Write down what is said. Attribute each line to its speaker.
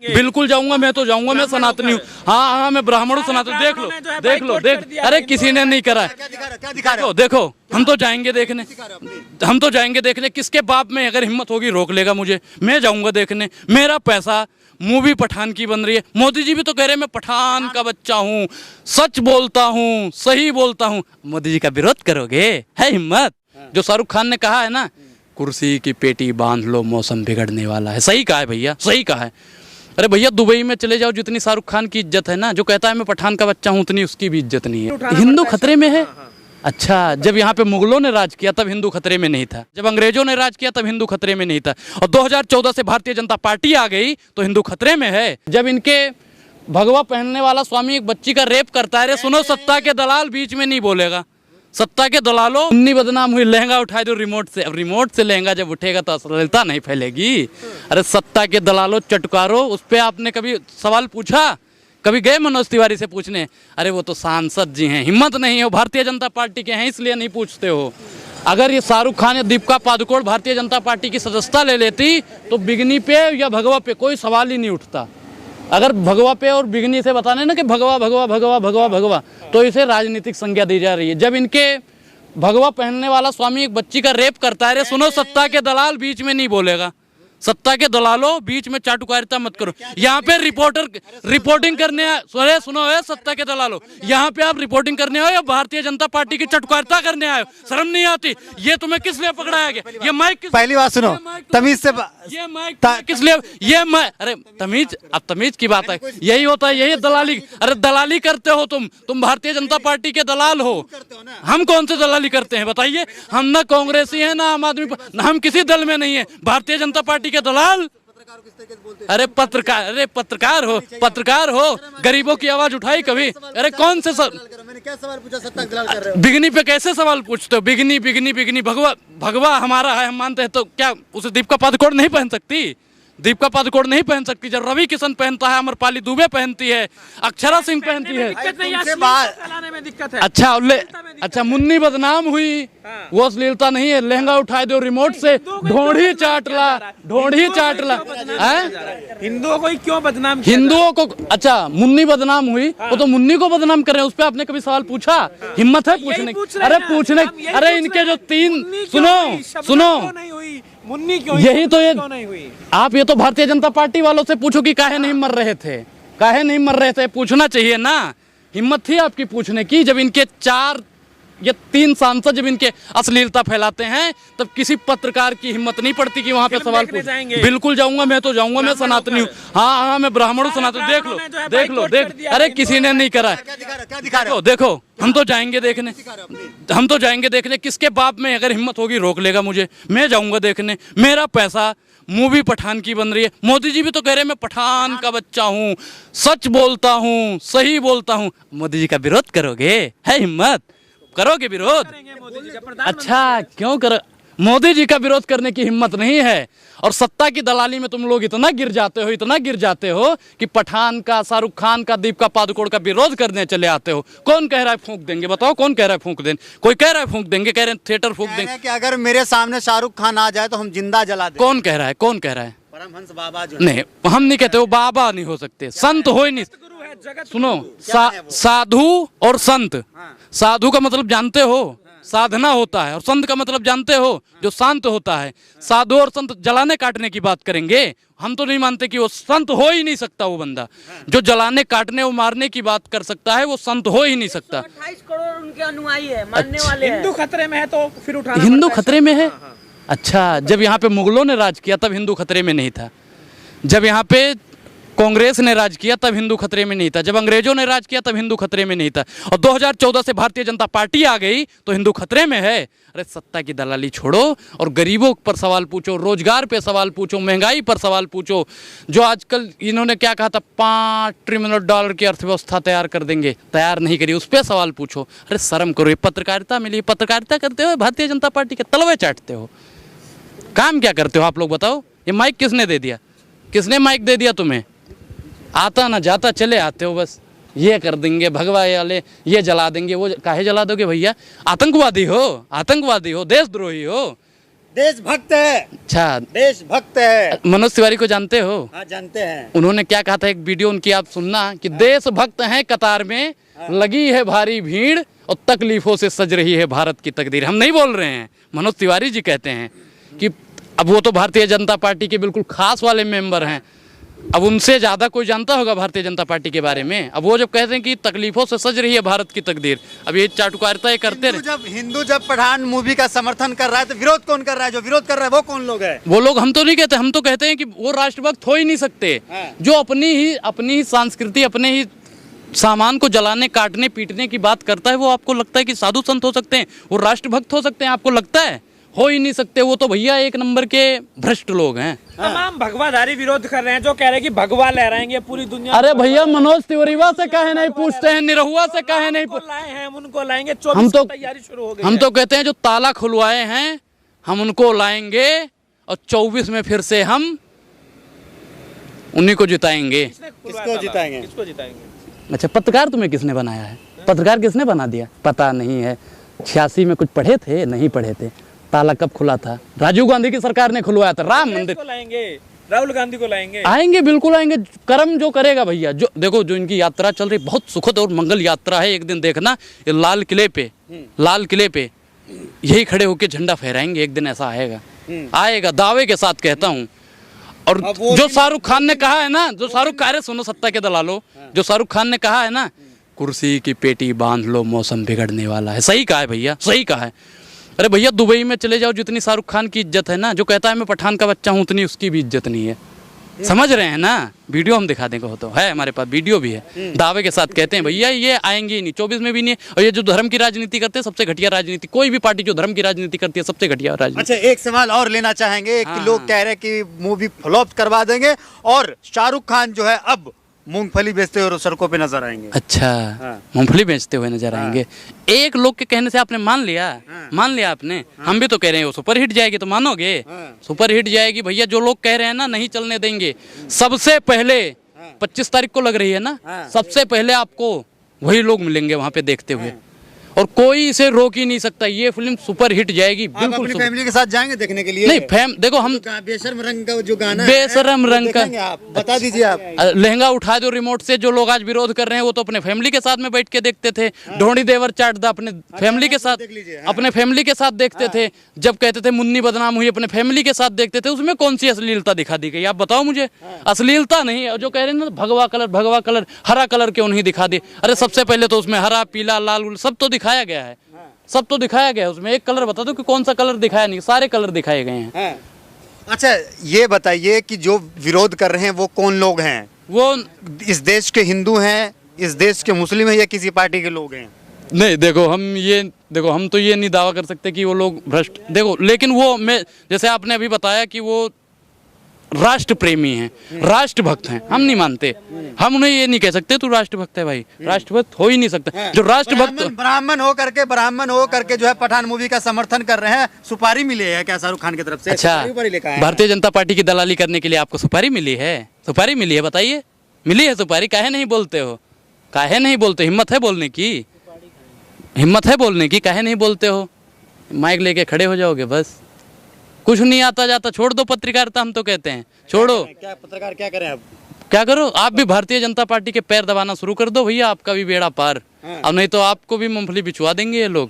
Speaker 1: बिल्कुल जाऊंगा, मैं तो जाऊंगा, मैं सनातनी हूँ। हाँ हाँ, मैं ब्राह्मण हूँ, सनातन। देख लो देख लो देख, अरे किसी ने नहीं करा है। देखो देखो, हम तो जाएंगे देखने, हम तो जाएंगे देखने। किसके बाप में अगर हिम्मत होगी रोक लेगा मुझे, मैं जाऊंगा देखने। मेरा पैसा, मूवी पठान की बन रही है। मोदी जी भी तो कह रहे हैं मैं पठान का बच्चा हूँ, सच बोलता हूँ, सही बोलता हूँ। मोदी जी का विरोध करोगे? है हिम्मत? जो शाहरुख खान ने कहा है ना, कुर्सी की पेटी बांध लो, मौसम बिगड़ने वाला है। सही कहा है भैया, सही कहा है। अरे भैया, दुबई में चले जाओ, जितनी शाहरुख खान की इज्जत है ना, जो कहता है मैं पठान का बच्चा हूँ, उतनी उसकी भी इज्जत नहीं है। हिंदू खतरे में है। अच्छा, जब यहाँ पे मुगलों ने राज किया तब हिंदू खतरे में नहीं था, जब अंग्रेजों ने राज किया तब हिंदू खतरे में नहीं था, और 2014 से भारतीय जनता पार्टी आ गई तो हिंदू खतरे में है। जब इनके भगवा पहनने वाला स्वामी एक बच्ची का रेप करता है, रे सुनो, सत्ता के दलाल बीच में नहीं बोलेगा। सत्ता के दलालों, मुन्नी बदनाम हुई, लहंगा उठाए दो रिमोट से। अब रिमोट से लहंगा जब उठेगा तो अश्लीलता नहीं फैलेगी। अरे सत्ता के दलालों, चटकारों, उस पर आपने कभी सवाल पूछा? कभी गए मनोज तिवारी से पूछने? अरे वो तो सांसद जी हैं, हिम्मत नहीं है, भारतीय जनता पार्टी के हैं, इसलिए नहीं पूछते हो। अगर ये शाहरुख खान या दीपिका पादुकोण भारतीय जनता पार्टी की सदस्यता ले लेती तो बिगनी पे या भगवा पे कोई सवाल ही नहीं उठता। अगर भगवा पे और बिगनी से बताने ना कि भगवा भगवा भगवा भगवा भगवा, तो इसे राजनीतिक संज्ञा दी जा रही है। जब इनके भगवा पहनने वाला स्वामी एक बच्ची का रेप करता है, रे सुनो, सत्ता के दलाल बीच में नहीं बोलेगा। सत्ता के दलालों, बीच में चाटुकारिता मत करो। यहाँ पे रिपोर्टिंग करने, अरे सुनो, है सत्ता के दलालों, यहाँ पे आप रिपोर्टिंग करने आए या भारतीय जनता पार्टी की चाटुकारिता करने आए? शर्म नहीं आती? ये तुम्हें किस लिए पकड़ाया गया? ये माइक
Speaker 2: पहली बात सुनो, तमीज से
Speaker 1: ये माइक किस लिए? ये अरे तमीज, अब तमीज की बात है, यही होता है, यही दलाली। अरे दलाली करते हो तुम भारतीय जनता पार्टी के दलाल हो। हम कौन से दलाली करते हैं बताइए? हम ना कांग्रेसी हैं, ना आम आदमी, हम किसी दल में नहीं है। भारतीय जनता पार्टी के दलाल। अरे पत्रकार हो, गरीबों की आवाज उठाई कभी? अरे कौन से
Speaker 2: मैंने क्या सवाल पूछा? सत्ता के दलाल कर रहे हो।
Speaker 1: बिगनी पे कैसे सवाल पूछते हो? बिगनी बिगनी बिगनी, भगवा हमारा है, हम मानते हैं, तो क्या उसे दीपिका पादुकोण नहीं पहन सकती? दीपिका पादुकोण नहीं पहन सकती? जब रवि किशन पहनता है, अमरपाली दुबे पहनती है, अक्षरा सिंह पहनती है। दिक्कत है। अच्छा, मुन्नी बदनाम हुई, वो अश्लीलता नहीं है। लहंगा उठाए दो रिमोट से, ढोंढी चाटला।
Speaker 3: हिंदुओं को क्यों बदनाम?
Speaker 1: हिंदुओं को? अच्छा, मुन्नी बदनाम हुई, वो तो मुन्नी को बदनाम कर रहे हैं। उस पर आपने कभी सवाल पूछा? हिम्मत है पूछने? अरे पूछने, अरे इनके जो तीन, सुनो,
Speaker 3: मुन्नी क्यों?
Speaker 1: यही तो, ये नहीं हुई। आप ये तो भारतीय जनता पार्टी वालों से पूछो कि काहे नहीं मर रहे थे, काहे नहीं मर रहे थे, पूछना चाहिए ना। हिम्मत थी आपकी पूछने की? जब इनके 4 या 3 सांसद जब इनके अश्लीलता फैलाते हैं, तब किसी पत्रकार की हिम्मत नहीं पड़ती कि वहां पे सवाल पूछे। बिल्कुल जाऊंगा, मैं तो जाऊंगा, मैं सनातनी हूँ। हाँ हाँ, मैं ब्राह्मण हूँ, सनातन। देख लो देख, अरे किसी ने नहीं करा है। देखो, हम तो जाएंगे देखने, हम तो जाएंगे देखने। किसके बाप में अगर हिम्मत होगी रोक लेगा मुझे, मैं जाऊंगा देखने। मेरा पैसा, मूवी पठान की बन रही है। मोदी जी भी तो कह रहे हैं मैं पठान का बच्चा हूँ, सच बोलता हूँ, सही बोलता हूँ। मोदी जी का विरोध करोगे? है हिम्मत? करोगे विरोध? अच्छा, क्यों करो? मोदी जी का विरोध करने की हिम्मत नहीं है। और सत्ता की दलाली में तुम लोग इतना गिर जाते हो कि पठान का, शाहरुख खान का, दीपिका पादुकोण का विरोध करने चले आते हो। कौन कह रहा है फूंक देंगे? बताओ, कौन कह रहा है फूंक देंगे? कोई कह रहा है फूंक देंगे, कह रहे हैं थिएटर फूंक देंगे
Speaker 2: कि अगर मेरे सामने शाहरुख खान आ जाए तो हम जिंदा जला दें।
Speaker 1: कौन कह रहा है? कौन कह रहा है?
Speaker 2: परमहंस बाबा जो
Speaker 1: नहीं, हम नहीं कहते, वो बाबा नहीं हो सकते, संत हो ही नहीं। सुनो, साधु और संत, साधु का मतलब जानते हो? साधना होता है। और संत का मतलब जानते हो? जो शांत होता है। साधु और संत जलाने काटने की बात करेंगे, हम तो नहीं मानते कि वो संत हो ही नहीं सकता। वो बंदा जो जलाने, काटने और मारने की बात कर सकता है, वो संत हो ही नहीं सकता।
Speaker 4: 28 करोड़ उनके अनुयायी है, मानने वाले हैं।
Speaker 3: हिंदू खतरे में है तो फिर उठाना।
Speaker 1: हिंदू खतरे में है? अच्छा, जब यहाँ पे मुगलों ने राज किया तब हिंदू खतरे में नहीं था, जब यहाँ पे कांग्रेस ने राज किया तब हिंदू खतरे में नहीं था, जब अंग्रेजों ने राज किया तब हिंदू खतरे में नहीं था, और 2014 से भारतीय जनता पार्टी आ गई तो हिंदू खतरे में है। अरे सत्ता की दलाली छोड़ो और गरीबों पर सवाल पूछो, रोजगार पे सवाल पूछो, महंगाई पर सवाल पूछो। जो आजकल इन्होंने क्या कहा था, $5 ट्रिलियन की अर्थव्यवस्था तैयार कर देंगे, तैयार नहीं करी, उस पर सवाल पूछो। अरे शर्म करो, ये पत्रकारिता मिली, पत्रकारिता करते हो, भारतीय जनता पार्टी के तलवे चाटते हो। काम क्या करते हो आप लोग बताओ? ये माइक किसने दे दिया? किसने माइक दे दिया तुम्हें? आता ना जाता चले आते हो, बस ये कर देंगे, भगवा वाले ये जला देंगे, वो काहे जला दोगे भैया? आतंकवादी हो, देशद्रोही हो।
Speaker 2: देशभक्त है,
Speaker 1: अच्छा,
Speaker 2: देशभक्त है।
Speaker 1: मनोज तिवारी को जानते हो?
Speaker 2: हाँ जानते हैं।
Speaker 1: उन्होंने क्या कहा था, एक वीडियो उनकी आप सुनना, कि देशभक्त हैं कतार में, लगी है भारी भीड़ और तकलीफों से सज रही है भारत की तकदीर। हम नहीं बोल रहे हैं, मनोज तिवारी जी कहते हैं कि अब वो तो भारतीय जनता पार्टी के बिल्कुल खास वाले मेंबर हैं, अब उनसे ज़्यादा कोई जानता होगा भारतीय जनता पार्टी के बारे में। अब वो जब कहते हैं कि तकलीफों से सज रही है भारत की तकदीर, अब ये चाटुकारिता ये करते रहे।
Speaker 2: हिंदू जब पठान मूवी का समर्थन कर रहा है तो विरोध कौन कर रहा है? जो विरोध कर रहा है वो कौन लोग है?
Speaker 1: वो लोग हम तो नहीं कहते, हम तो कहते हैं कि वो राष्ट्रभक्त हो ही नहीं सकते। जो अपनी ही संस्कृति, अपने ही सामान को जलाने, काटने, पीटने की बात करता है, वो आपको लगता है कि साधु संत हो सकते हैं, वो राष्ट्रभक्त हो सकते हैं? आपको लगता है? हो ही नहीं सकते। वो तो भैया एक नंबर के भ्रष्ट लोग हैं।
Speaker 3: तमाम भगवाधारी विरोध कर रहे हैं, जो कह रहे हैं कि भगवा लहराएंगे पूरी दुनिया।
Speaker 1: अरे भैया, मनोज तिवारी से काहे नहीं पूछते हैं, निरहुआ से काहे नहीं
Speaker 3: लाए हैं, उनको लाएंगे। 24 की तैयारी शुरू हो गई।
Speaker 1: हम तो कहते हैं जो ताला खुलवाए हैं हम उनको लाएंगे और 24 में फिर से हम उन्हीं को जिताएंगे।
Speaker 2: किसको जिताएंगे?
Speaker 3: किसको जिताएंगे?
Speaker 1: अच्छा, पत्रकार तुम्हें किसने बनाया है? पत्रकार किसने बना दिया? पता नहीं है। 86 में कुछ पढ़े थे? नहीं पढ़े थे। ताला कब खुला था? राजीव गांधी की सरकार ने खुलवाया था। राम मंदिर
Speaker 3: को लाएंगे, राहुल गांधी को लाएंगे।
Speaker 1: आएंगे, बिल्कुल आएंगे। कर्म जो करेगा भैया, जो देखो, जो इनकी यात्रा चल रही, बहुत सुखद और मंगल यात्रा है। एक दिन देखना, ये लाल किले पे यही खड़े होकर झंडा फहराएंगे। एक दिन ऐसा आएगा, आएगा, दावे के साथ कहता हूँ। और जो शाहरुख खान ने कहा है ना, जो शाहरुख खान, सुनो सत्ता के दलालो, जो शाहरुख खान ने कहा है ना, कुर्सी की पेटी बांध लो, मौसम बिगड़ने वाला है, सही कहा है भैया, सही कहा है। अरे भैया, दुबई में चले जाओ, जितनी शाहरुख खान की इज्जत है ना, जो कहता है मैं पठान का बच्चा हूँ, उतनी उसकी भी इज्जत नहीं है। समझ रहे हैं ना? वीडियो हम दिखा देंगे, हो तो है हमारे पास, वीडियो भी है। दावे के साथ कहते हैं भैया ये आएंगे ही नहीं, 24 में भी नहीं। और ये जो धर्म की राजनीति करते हैं, सबसे घटिया राजनीति। कोई भी पार्टी जो धर्म की राजनीति करती है, सबसे घटिया राजनीति।
Speaker 2: अच्छा, एक सवाल और लेना चाहेंगे कि लोग कह रहे हैं कि मूवी फ्लॉप करवा देंगे और शाहरुख खान जो है अब मूंगफली बेचते हुए सड़कों पे नजर आएंगे।
Speaker 1: अच्छा, मूंगफली बेचते हुए नजर आएंगे। एक लोग के कहने से आपने मान लिया? मान लिया आपने? हम भी तो कह रहे हैं वो सुपर हिट जाएगी, तो मानोगे? सुपर हिट जाएगी भैया। जो लोग कह रहे हैं ना नहीं चलने देंगे, सबसे पहले 25 तारीख को लग रही है ना, सबसे पहले आपको वही लोग मिलेंगे वहां पे देखते हुए, और कोई इसे रोक ही नहीं सकता। ये फिल्म सुपर हिट जाएगी।
Speaker 2: आप अपनी फैमिली के साथ जाएंगे देखने के लिए?
Speaker 1: नहीं, देखो, हम
Speaker 2: बेशर्म रंग का जो गाना
Speaker 1: बेशर्म रंग का,
Speaker 2: आप बता दीजिए। आप
Speaker 1: लहंगा उठा दो रिमोट से, जो लोग आज विरोध कर रहे हैं वो तो अपने फैमिली के साथ में बैठ के देखते थे। ढोंडी देवर चाट दा अपने फैमिली के साथ, अपने फैमिली के साथ देखते थे। जब कहते थे मुन्नी बदनाम हुई, अपने फैमिली के साथ देखते थे। उसमें कौन सी अश्लीलता दिखा दी गई? आप बताओ मुझे। अश्लीलता नहीं। जो कह रहे हैं ना भगवा कलर, हरा कलर क्यों नहीं दिखा दी? अरे सबसे पहले तो उसमें हरा, पीला, लाल सब तो दिखाया गया है, सब तो दिखाया गया है। उसमें एक कलर बता दो कि कौन सा कलर दिखाया नहीं? सारे कलर दिखाए गए हैं।
Speaker 2: अच्छा, ये बताइए कि जो विरोध कर रहे हैं वो कौन लोग हैं?
Speaker 1: वो
Speaker 2: इस देश के हिंदू हैं, इस देश के मुस्लिम हैं, या किसी पार्टी के लोग हैं?
Speaker 1: नहीं, देखो, हम तो ये नहीं दावा कर सकते कि वो लोग भ्रष्ट, देखो, लेकिन वो, मैं जैसे आपने अभी बताया कि वो राष्ट्र प्रेमी हैं, राष्ट्रभक्त हैं, हम नहीं मानते। हम उन्हें ये नहीं कह सकते तू राष्ट्रभक्त है भाई, राष्ट्रभक्त हो ही नहीं सकता। जो राष्ट्रभक्त
Speaker 2: ब्राह्मण हो करके जो है पठान मूवी का समर्थन कर रहे हैं, सुपारी मिली है क्या शाहरुख खान की तरफ से?
Speaker 1: अच्छा, भारतीय जनता पार्टी की दलाली करने के लिए आपको सुपारी मिली है? सुपारी मिली है, बताइए। मिली है सुपारी? काहे नहीं बोलते हो? काहे नहीं बोलते? हिम्मत है बोलने की? हिम्मत है बोलने की? काहे नहीं बोलते हो? माइक लेके खड़े हो जाओगे बस। कुछ नहीं आता जाता, छोड़ दो पत्रकारिता, हम तो कहते हैं छोड़ो।
Speaker 2: क्या पत्रकार क्या करें अब?
Speaker 1: क्या करो? आप भी भारतीय जनता पार्टी के पैर दबाना शुरू कर दो भैया, आपका भी बेड़ा पार। अब नहीं तो आपको भी मूंगफली बिचवा देंगे ये लोग।